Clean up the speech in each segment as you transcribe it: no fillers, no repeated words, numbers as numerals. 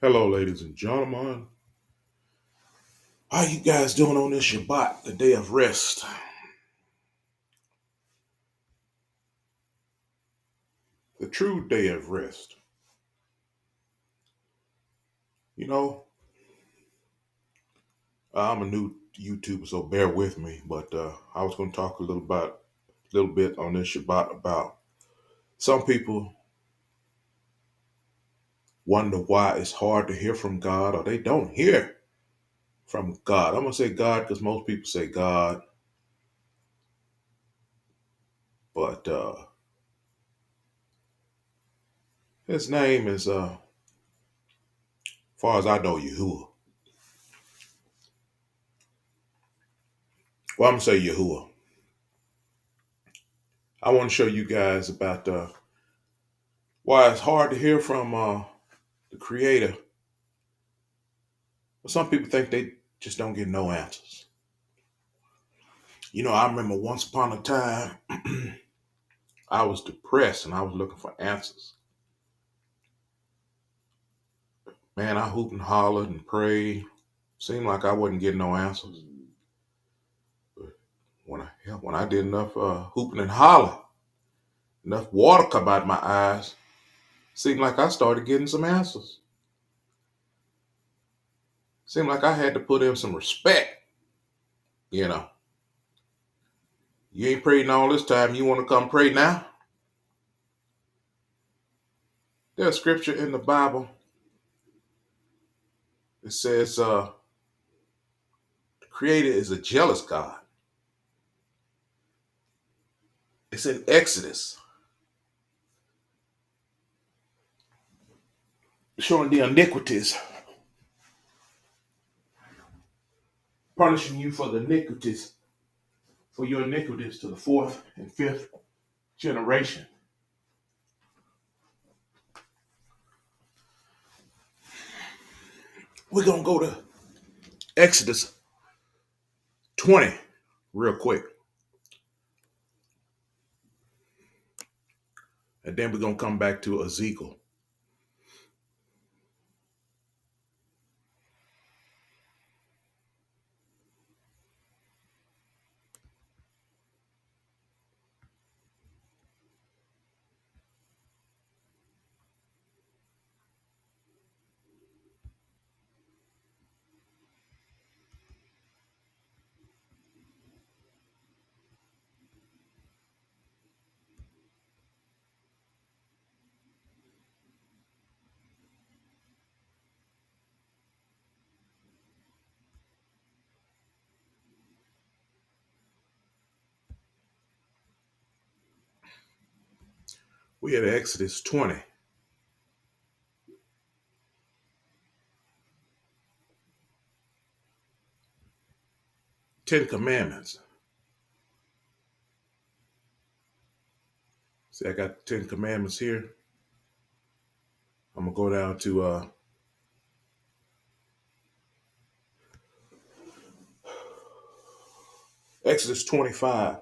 Hello, ladies and gentlemen. How you guys doing on this Shabbat, the day of rest? The true day of rest. You know, I'm a new YouTuber, so bear with me. But I was going to talk a little bit on this Shabbat about some people wonder why it's hard to hear from God, or they don't hear from God. I'm gonna say God because most people say God, but his name is, far as I know, Yahuwah. Well, I'm gonna say Yahuwah. I want to show you guys about why it's hard to hear from the Creator. But some people think they just don't get no answers. I remember once upon a time, I was depressed and I was looking for answers. Man, I hooped and hollered and prayed. Seemed like I wasn't getting no answers. But when I did enough hooping and holler, enough water come out my eyes, seemed like I started getting some answers. Seemed like I had to put in some respect. You know, you ain't prayed in all this time. You want to come pray now? There's scripture in the Bible. It says, the Creator is a jealous God. It's in Exodus, showing the iniquities, punishing you for the iniquities, for your iniquities to the fourth and fifth generation. We're going to go to Exodus 20 real quick. And then we're going to come back to Ezekiel. We had Exodus 20. Ten Commandments. See, I got the Ten Commandments here. I'm going to go down to Exodus 25.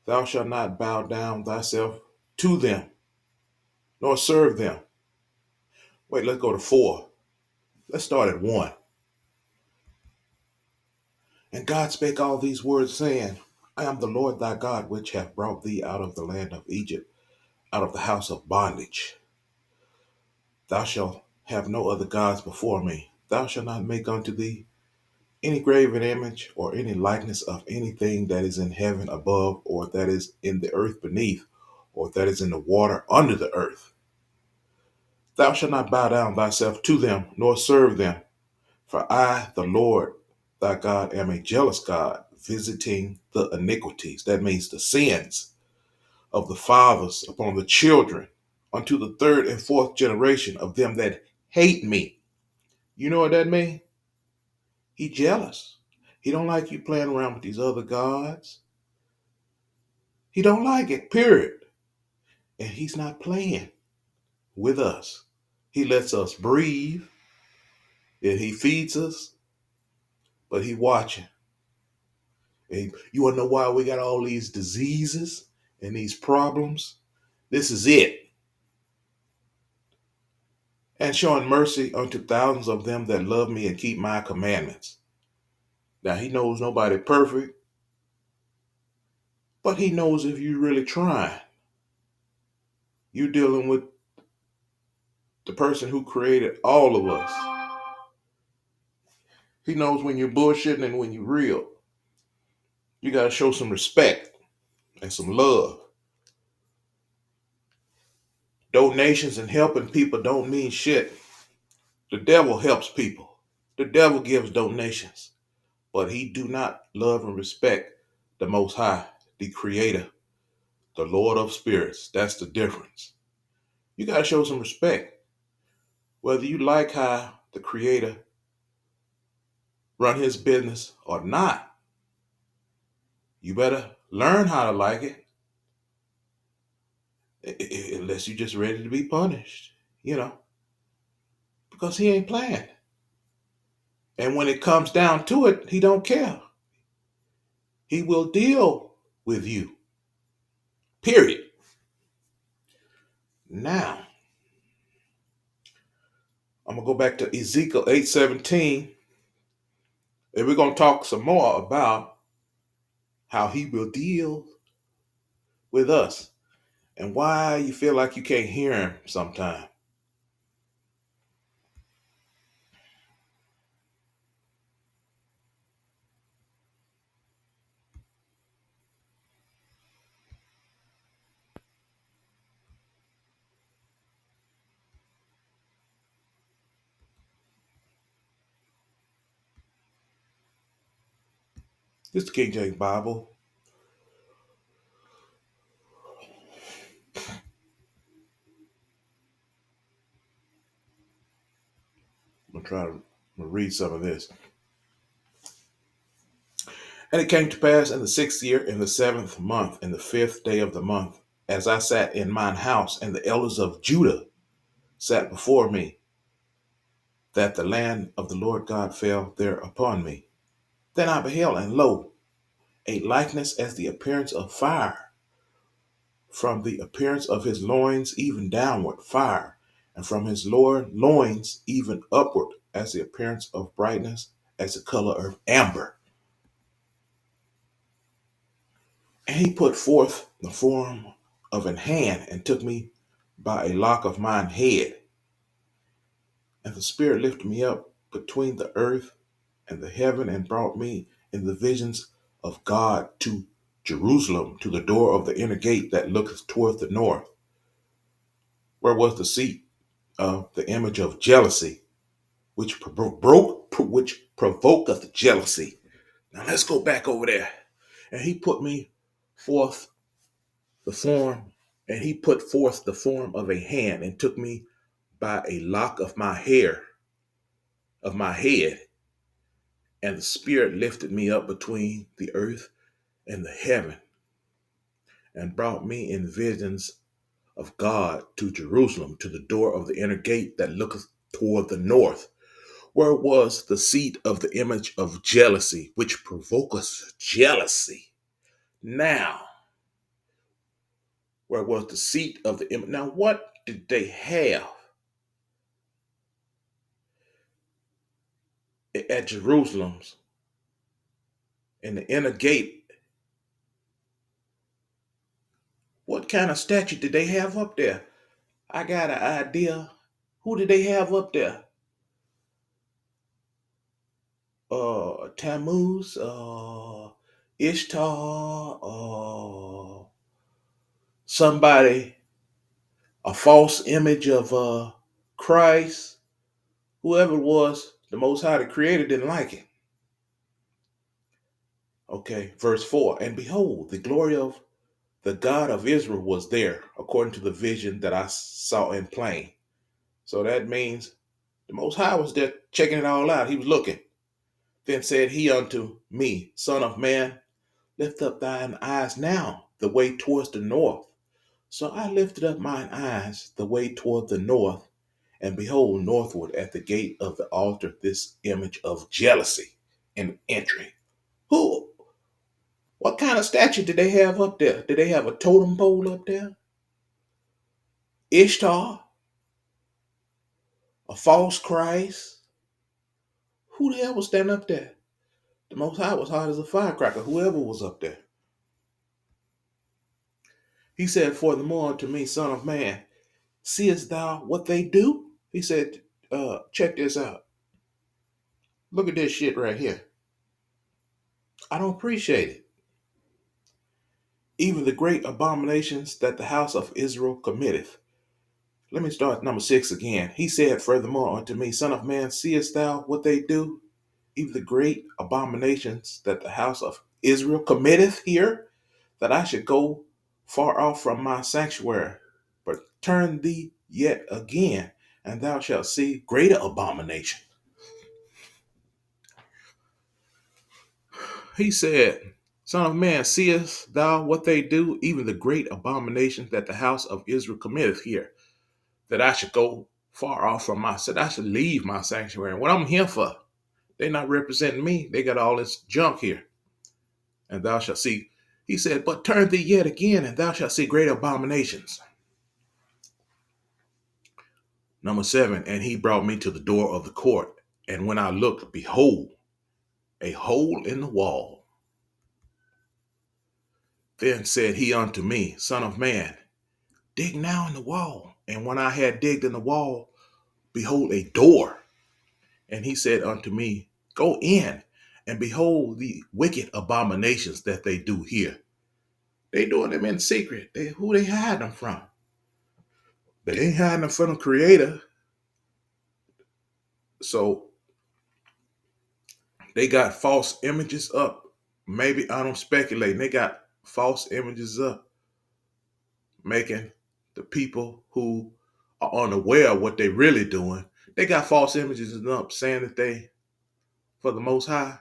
Thou shalt not bow down thyself to them, nor serve them. Wait, let's go to 4. Let's start at 1. And God spake all these words, saying, I am the Lord thy God, which hath brought thee out of the land of Egypt, out of the house of bondage. Thou shalt have no other gods before me. Thou shalt not make unto thee any graven image or any likeness of anything that is in heaven above, or that is in the earth beneath, or that is in the water under the earth. Thou shalt not bow down thyself to them, nor serve them. For I, the Lord thy God, am a jealous God, visiting the iniquities, that means the sins, of the fathers upon the children, unto the third and fourth generation of them that hate me. You know what that means? He jealous. He don't like you playing around with these other gods. He don't like it, period. And he's not playing with us. He lets us breathe and he feeds us, but he watching. And you want to know why we got all these diseases and these problems? This is it. and showing mercy unto thousands of them that love me and keep my commandments. Now, he knows nobody perfect, but he knows if you really trying. You're dealing with the person who created all of us. He knows when you're bullshitting and when you're real. You got to show some respect and some love. Donations and helping people don't mean shit. The devil helps people. The devil gives donations, but he do not love and respect the Most High, the Creator, the Lord of Spirits. That's the difference. You got to show some respect. Whether you like how the Creator run his business or not, you better learn how to like it, unless you're just ready to be punished, because he ain't playing. And when it comes down to it, he don't care. He will deal with you. Period. Now, I'm going to go back to Ezekiel 8:17, and we're going to talk some more about how he will deal with us and why you feel like you can't hear him sometimes. This is the King James Bible. I'm going to try to read some of this. And it came to pass in the 6th year, in the 7th month, in the 5th day of the month, as I sat in mine house, and the elders of Judah sat before me, that the land of the Lord God fell there upon me. Then I beheld, and lo, a likeness as the appearance of fire, from the appearance of his loins even downward, fire, and from his lower loins even upward, as the appearance of brightness, as the color of amber. And he put forth the form of an hand, and took me by a lock of mine head. And the Spirit lifted me up between the earth and the heaven, and brought me in the visions of God to Jerusalem, to the door of the inner gate that looketh toward the north, where was the seat of the image of jealousy, which provoketh jealousy. Now let's go back over there. And he put me forth the form, and he put forth the form of a hand, and took me by a lock of my hair, of my head. And the Spirit lifted me up between the earth and the heaven, and brought me in visions of God to Jerusalem, to the door of the inner gate that looketh toward the north, where was the seat of the image of jealousy, which provoketh jealousy. Now, where was the seat of the image? Now, what did they have at Jerusalem's in the inner gate? What kind of statue did they have up there? I got an idea. Who did they have up there? Tammuz, Ishtar, somebody, a false image of Christ. Whoever it was, the Most High, the Creator, didn't like it. Okay, verse 4. And behold, the glory of the God of Israel was there, according to the vision that I saw in plain. So that means the Most High was there checking it all out. He was looking. Then said he unto me, Son of man, lift up thine eyes now the way towards the north. So I lifted up mine eyes the way toward the north, and behold, northward at the gate of the altar this image of jealousy in entry. Who? What kind of statue did they have up there? Did they have a totem pole up there? Ishtar? a false Christ. Who the hell was standing up there? The Most High was hot as a firecracker, whoever was up there. He said, furthermore unto me, Son of man, seest thou what they do? He said, check this out. Look at this shit right here. I don't appreciate it. Even the great abominations that the house of Israel committeth. Let me start number 6 again. He said, furthermore unto me, Son of man, seest thou what they do? Even the great abominations that the house of Israel committeth here, that I should go far off from my sanctuary. But turn thee yet again, and thou shalt see greater abomination. He said, Son of man, seest thou what they do, even the great abominations that the house of Israel committeth here, that I should go far off from my, said I should leave my sanctuary. What I'm here for? They're not representing me. They got all this junk here. And thou shalt see, he said, but turn thee yet again, and thou shalt see great abominations. Number 7, and he brought me to the door of the court. And when I looked, behold, a hole in the wall. Then said he unto me, Son of man, dig now in the wall. And when I had digged in the wall, behold, a door. And he said unto me, go in, and behold the wicked abominations that they do here. They doing them in secret. Who they hiding them from? They ain't hiding them from the Creator. So they got false images up. Maybe I'm speculating. They got false images up, making the people who are unaware of what they really doing. They got false images up saying that they for the Most High.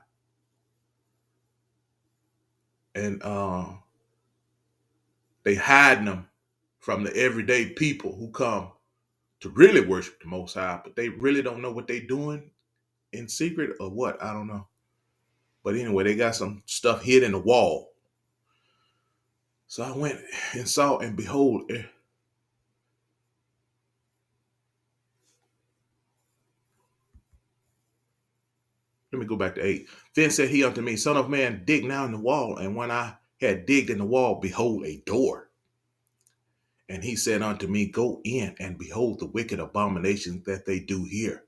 And they hiding them from the everyday people who come to really worship the Most High, but they really don't know what they doing in secret or what. I don't know. But anyway, they got some stuff hid in the wall. So I went and saw, and behold, let me go back to 8. Then said he unto me, Son of man, dig now in the wall. And when I had digged in the wall, behold, a door. And he said unto me, go in and behold the wicked abominations that they do here.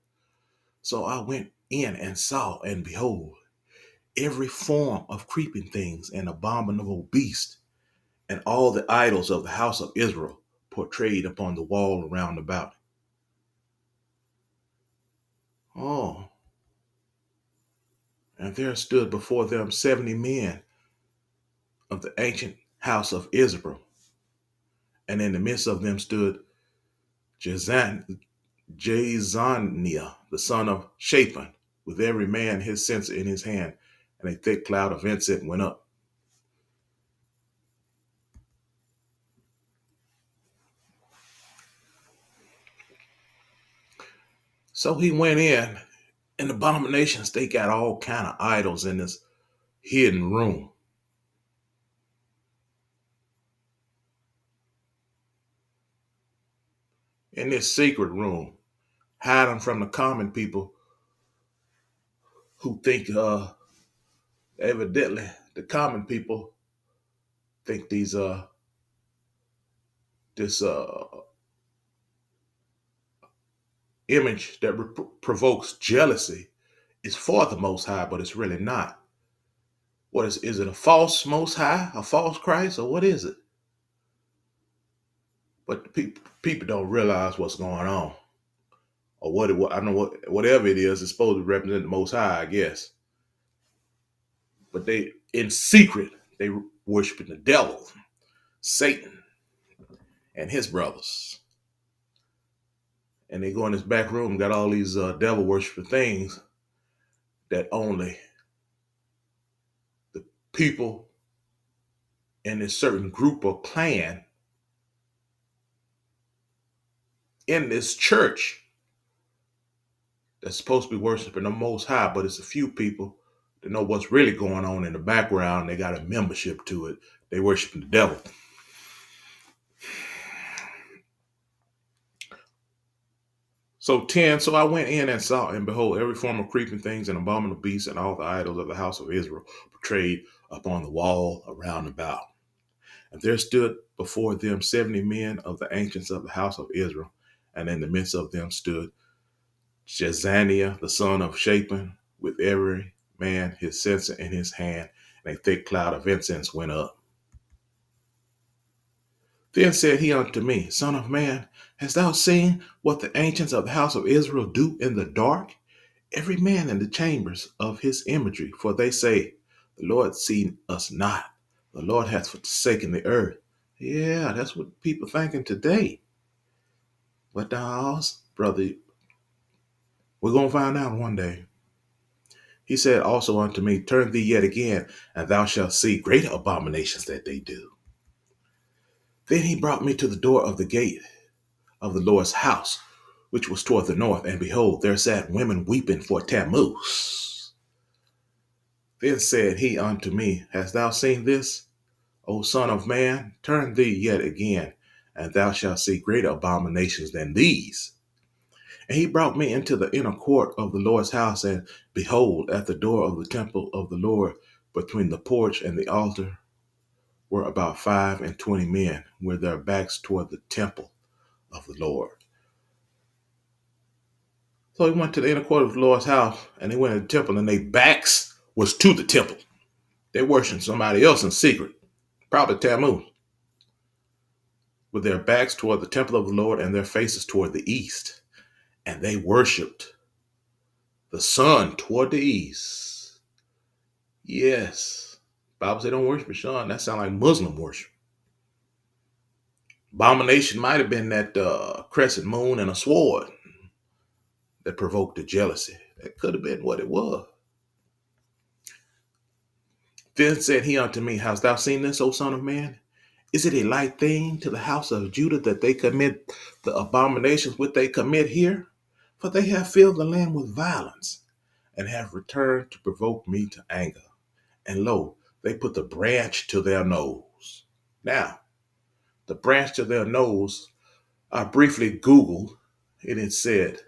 So I went in and saw, and behold, every form of creeping things and abominable beast, and all the idols of the house of Israel portrayed upon the wall round about. Oh, and there stood before them 70 men of the ancient house of Israel, and in the midst of them stood Jezaniah, the son of Shaphan, with every man his censer in his hand, and a thick cloud of incense went up. So he went in, and abominations, they got all kind of idols in this hidden room. In this secret room, hiding from the common people who think, evidently, the common people think this image that provokes jealousy is for the Most High, but it's really not. What is it a false Most High, a false Christ, or what is it? But the people don't realize what's going on, or what I don't know whatever it is. It's supposed to represent the Most High, I guess. But they in secret they worshiping the devil, Satan, and his brothers. And they go in this back room, got all these devil worshiping things that only the people in this certain group or clan in this church that's supposed to be worshiping the Most High, but it's a few people that know what's really going on in the background. They got a membership to it. They worshiping the devil. So 10, so I went in and saw, and behold, every form of creeping things and abominable beasts and all the idols of the house of Israel portrayed upon the wall around about. And there stood before them 70 men of the ancients of the house of Israel, and in the midst of them stood Jezaniah, the son of Shaphan, with every man his censer in his hand, and a thick cloud of incense went up. Then said he unto me, Son of man, hast thou seen what the ancients of the house of Israel do in the dark? Every man in the chambers of his imagery, for they say, The Lord see us not. The Lord hath forsaken the earth. Yeah, that's what people thinking today. But now, brother, we're going to find out one day. He said also unto me, Turn thee yet again, and thou shalt see greater abominations that they do. Then he brought me to the door of the gate of the Lord's house, which was toward the north, and behold, there sat women weeping for Tammuz. Then said he unto me, Hast thou seen this, O son of man? Turn thee yet again, and thou shalt see greater abominations than these. And he brought me into the inner court of the Lord's house, and behold, at the door of the temple of the Lord, between the porch and the altar, were about 25 men, with their backs toward the temple of the Lord. So he went to the inner court of the Lord's house, and they went to the temple, and their backs was to the temple. They worshiped somebody else in secret, probably Tammuz, with their backs toward the temple of the Lord and their faces toward the east. And they worshiped the sun toward the east. Yes. Bible says don't worship the sun. That sounds like Muslim worship. Abomination might have been that crescent moon and a sword that provoked the jealousy. That could have been what it was. Then said he unto me, Hast thou seen this, O son of man? Is it a light thing to the house of Judah that they commit the abominations which they commit here? For they have filled the land with violence, and have returned to provoke me to anger. And lo, they put the branch to their nose. Now, the branch to their nose, I briefly Googled, and it said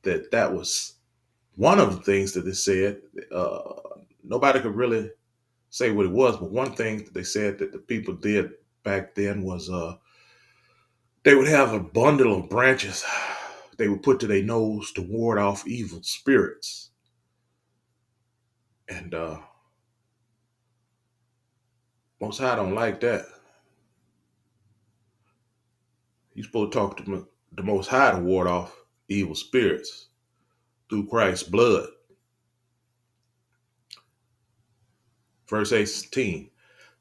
that was one of the things that it said. Nobody could really say what it was, but one thing that they said that the people did back then was they would have a bundle of branches they would put to their nose to ward off evil spirits. And Most High don't like that. You're supposed to talk to the Most High to ward off evil spirits through Christ's blood. Verse 18.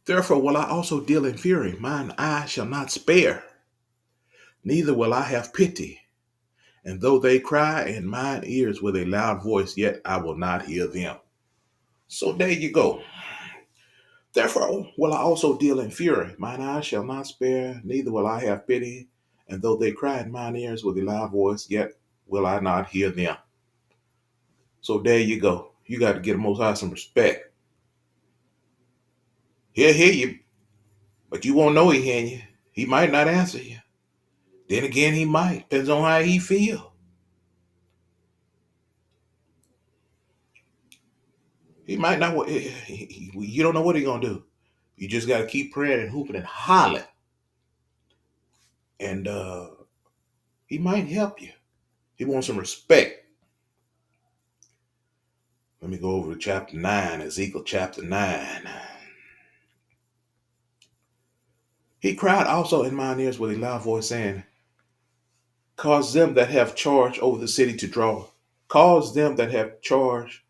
Therefore will I also deal in fury. Mine eye shall not spare, neither will I have pity. And though they cry in mine ears with a loud voice, yet I will not hear them. So there you go. Therefore will I also deal in fury. Mine eyes shall not spare, neither will I have pity. And though they cry in mine ears with a loud voice, yet will I not hear them. So there you go. You got to get the Most High some respect. He'll hear you, but you won't know he hearing you. He might not answer you. Then again, he might. Depends on how he feel. He might not. You don't know what he's gonna do. You just got to keep praying and hooping and hollering, and he might help you. He wants some respect. Let me go over to chapter 9, Ezekiel chapter 9. He cried also in mine ears with a loud voice, saying, Cause them that have charge over the city to draw. Cause them that have charge.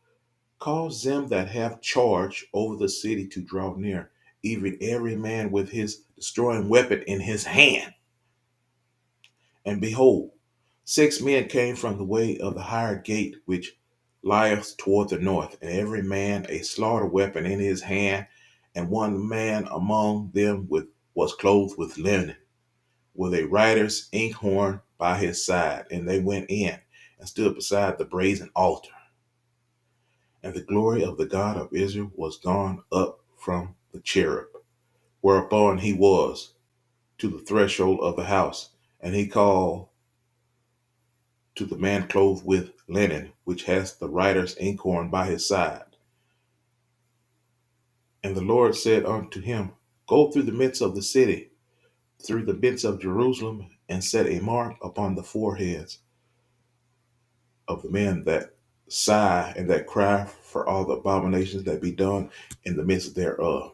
Cause them that have charge over the city to draw near, even every man with his destroying weapon in his hand. And behold, 6 men came from the way of the higher gate, which lieth toward the north, and every man a slaughter weapon in his hand, and one man among them was clothed with linen, with a writer's inkhorn by his side. And they went in and stood beside the brazen altar. And the glory of the God of Israel was gone up from the cherub, whereupon he was, to the threshold of the house. And he called to the man clothed with linen, which has the writer's inkhorn by his side. And the Lord said unto him, Go through the midst of the city, through the midst of Jerusalem, and set a mark upon the foreheads of the men that sigh and that cry for all the abominations that be done in the midst thereof.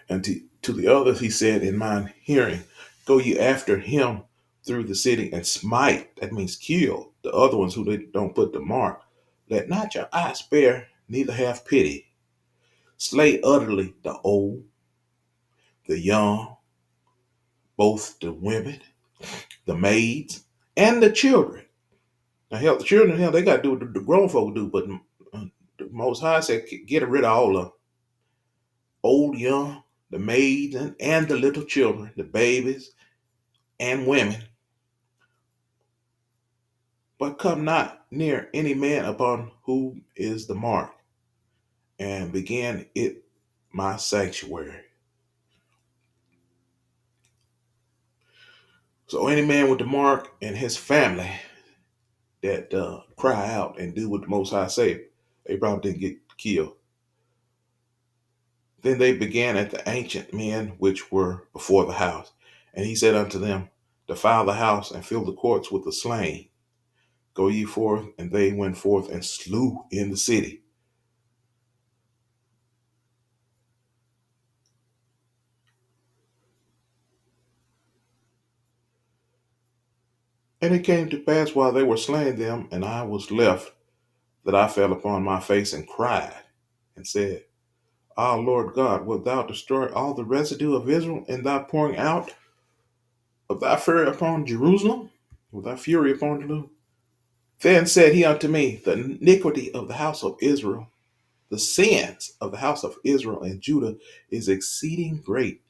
And to the others he said in mine hearing, Go ye after him through the city and smite, that means kill, the other ones who they don't put the mark. Let not your eye spare, neither have pity. Slay utterly the old, the young, both the women, the maids, and the children. Now, hell, the children, hell, they got to do what the grown folk do, but the Most High said, get rid of all of them. Old, young, the maids, and the little children, the babies, and women. But come not near any man upon whom is the mark, and begin it my sanctuary. So any man with the mark and his family that cry out and do what the Most High say, they probably didn't get killed. Then they began at the ancient men which were before the house. And he said unto them, Defile the house and fill the courts with the slain. Go ye forth. And they went forth and slew in the city. And it came to pass while they were slaying them, and I was left, that I fell upon my face and cried, and said, Ah, Lord God, wilt thou destroy all the residue of Israel in thy pouring out of thy fury upon Jerusalem? With thy fury upon Jerusalem? Then said he unto me, The iniquity of the house of Israel, the sins of the house of Israel and Judah is exceeding great,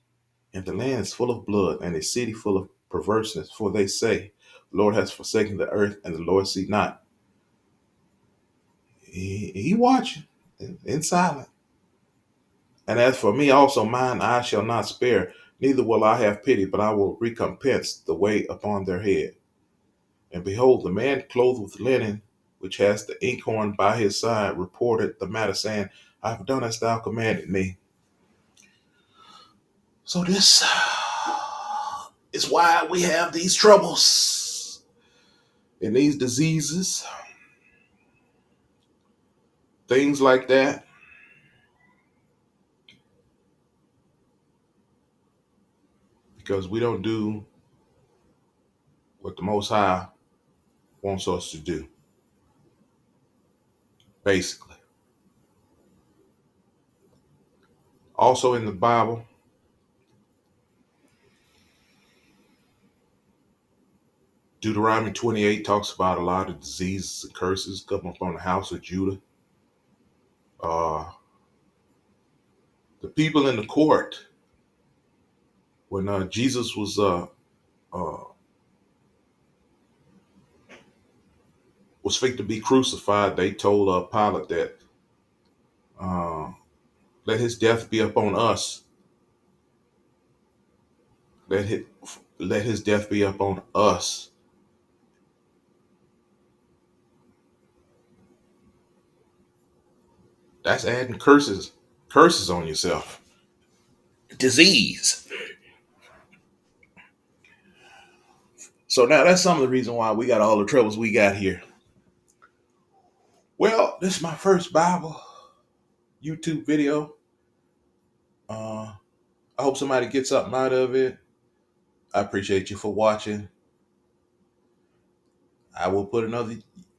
and the land is full of blood, and the city full of perverseness. For they say, The Lord has forsaken the earth, and the Lord see not. He watching in silence. And as for me also, mine I shall not spare, neither will I have pity, but I will recompense the weight upon their head. And behold, the man clothed with linen, which has the inkhorn by his side, reported the matter, saying, I have done as thou commanded me. So this is why we have these troubles and these diseases, things like that, because we don't do what the Most High wants us to do, basically. Also in the Bible, Deuteronomy 28 talks about a lot of diseases and curses coming upon the house of Judah. Uh, the people in the court, when Jesus uh, was fit to be crucified, they told Pilate that uh, let his death be upon us. Let his, let his death be upon us. That's adding curses on yourself. Disease. So now that's some of the reason why we got all the troubles we got here. Well, this is my first Bible YouTube video. I hope somebody gets something out of it. I appreciate you for watching. I will put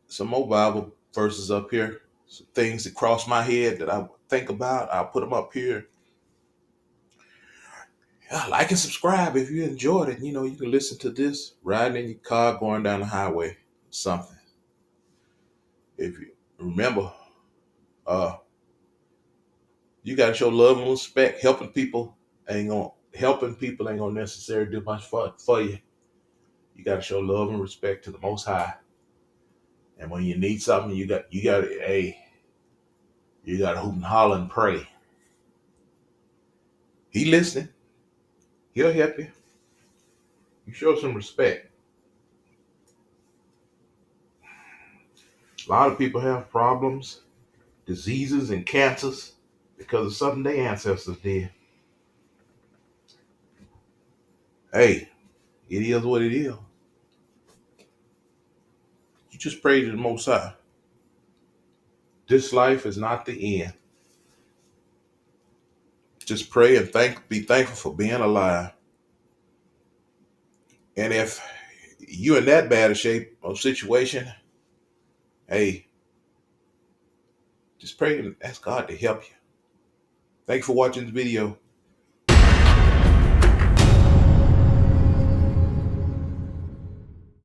some more Bible verses up here. Some things that cross my head that I think about. I'll put them up here. Yeah, like and subscribe if you enjoyed it. You know, you can listen to this riding in your car, going down the highway, something. If you remember, uh, you gotta show love and respect. Helping people ain't gonna necessarily do much for you. You gotta show love and respect to the Most High. And when you need something, you gotta hoot and holler and pray. He listening. He'll help you. You show some respect. A lot of people have problems, diseases, and cancers because of something their ancestors did. Hey, it is what it is. You just pray to the Most High. This life is not the end. Just pray and be thankful for being alive. And if you're in that bad a shape or situation, hey, just pray and ask God to help you. Thanks for watching the video.